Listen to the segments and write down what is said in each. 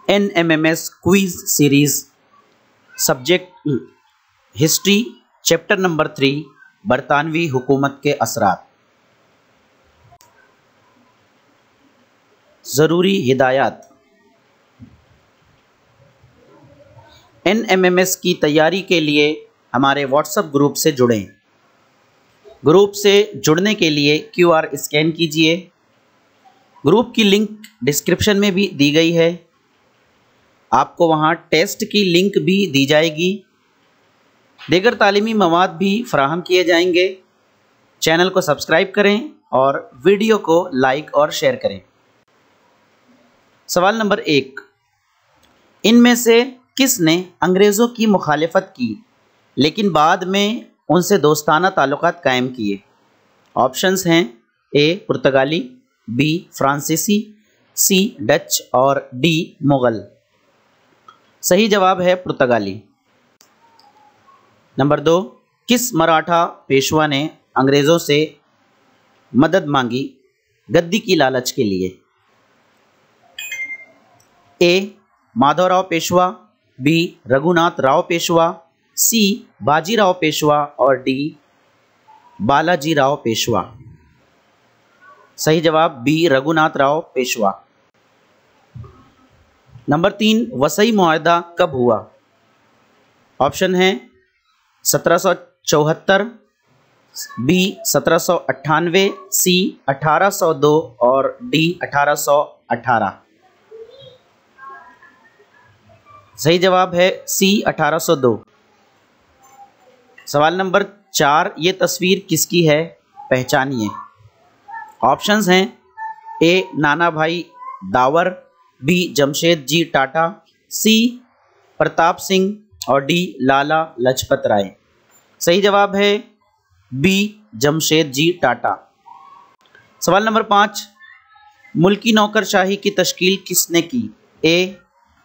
NMMS quiz series subject history chapter number 3 बरतानवी हुकूमत के असरात। ज़रूरी हिदायत। NMMS की तैयारी के लिए हमारे व्हाट्सएप ग्रुप से जुड़ें। ग्रुप से जुड़ने के लिए QR स्कैन कीजिए। ग्रुप की लिंक डिस्क्रिप्शन में भी दी गई है। आपको वहां टेस्ट की लिंक भी दी जाएगी। दीगर तालीमी मवाद भी फराहम किए जाएंगे। चैनल को सब्सक्राइब करें और वीडियो को लाइक और शेयर करें। सवाल नंबर 1, इनमें से किसने अंग्रेज़ों की मुखालिफत की लेकिन बाद में उनसे दोस्ताना ताल्लुकात कायम किए? ऑप्शंस हैं A पुर्तगाली, B फ्रांसीसी, C डच और D मुग़ल। सही जवाब है पुर्तगाली। नंबर 2, किस मराठा पेशवा ने अंग्रेज़ों से मदद मांगी गद्दी की लालच के लिए? A Madhavrao Peshwa, B Raghunath Rao Peshwa, C Bajirao Peshwa और D बालाजी राव पेशवा। सही जवाब B रघुनाथ राव पेशवा। नंबर 3, वसई मुआहदा कब हुआ? ऑप्शन है 1774, B 1798, C 1802 और D 1818। सही जवाब है C 1802। सवाल नंबर 4, ये तस्वीर किसकी है? पहचानिए। ऑप्शंस हैं A नाना भाई the power, B Jamshed ji Tata, C Pratap Singh और D लाला लजपत राय। सही जवाब है B जमशेद जी टाटा। सवाल नंबर 5, मुल्की नौकरशाही की तश्कील किसने की? A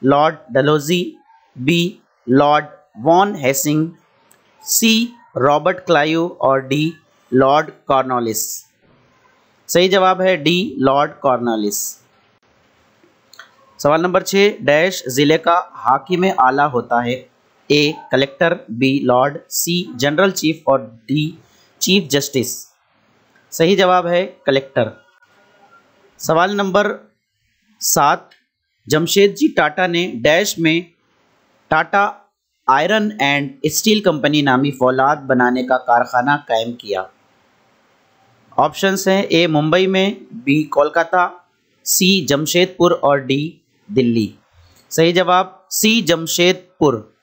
Lord Dalhousie, B Lord Warren Hastings, C Robert Clive और D लॉर्ड कॉर्नवालिस। सही जवाब है D लॉर्ड कॉर्नवालिस। सवाल नंबर 6, डैश ज़िले का हाकिम आला होता है? A collector, B lord, C general chief और D चीफ जस्टिस। सही जवाब है कलेक्टर। सवाल नंबर 7, जमशेद जी टाटा ने डैश में Tata iron and steel company नामी फौलाद बनाने का कारखाना कायम किया? ऑप्शंस हैं A मुंबई में, B कोलकाता, C जमशेदपुर और D दिल्ली। सही जवाब C जमशेदपुर।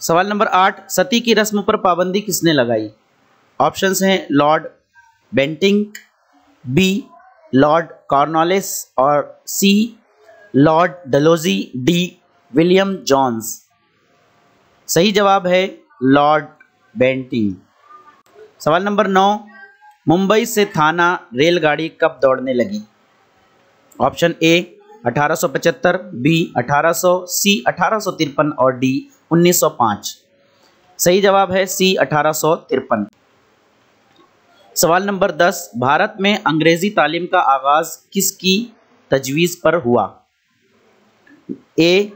सवाल नंबर 8, सती की रस्म पर पाबंदी किसने लगाई? ऑप्शंस हैं Lord Bentinck, B Lord Cornwallis और C Lord Dalhousie, D William Jones. सही जवाब है लॉर्ड बेंटिंक। सवाल नंबर 9, मुंबई से थाना रेलगाड़ी कब दौड़ने लगी? ऑप्शन A 1875, B 1800, C 1853 और D 1905। सही जवाब है C 1853। सवाल नंबर 10, भारत में अंग्रेजी तालीम का आगाज किसकी तजवीज़ पर हुआ? A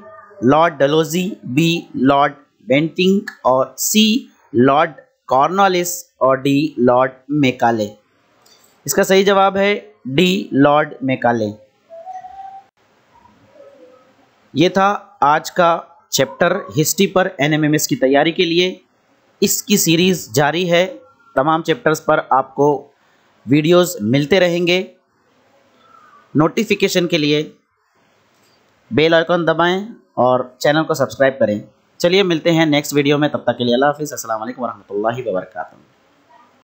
Lord Dalhousie, B Lord Bentinck और C लॉर्ड कॉर्नवालिस और D लॉर्ड मेकाले। इसका सही जवाब है D लॉर्ड मेकाले। ये था आज का चैप्टर हिस्ट्री पर NMMS की तैयारी के लिए। इसकी सीरीज़ जारी है। तमाम चैप्टर्स पर आपको वीडियोस मिलते रहेंगे। नोटिफिकेशन के लिए बेल आइकन दबाएं और चैनल को सब्सक्राइब करें। चलिए मिलते हैं नेक्स्ट वीडियो में, तब तक के लिए अल्लाह हाफिज़। अस्सलाम वालेकुम वरहमतुल्लाहि वबरकातुहू।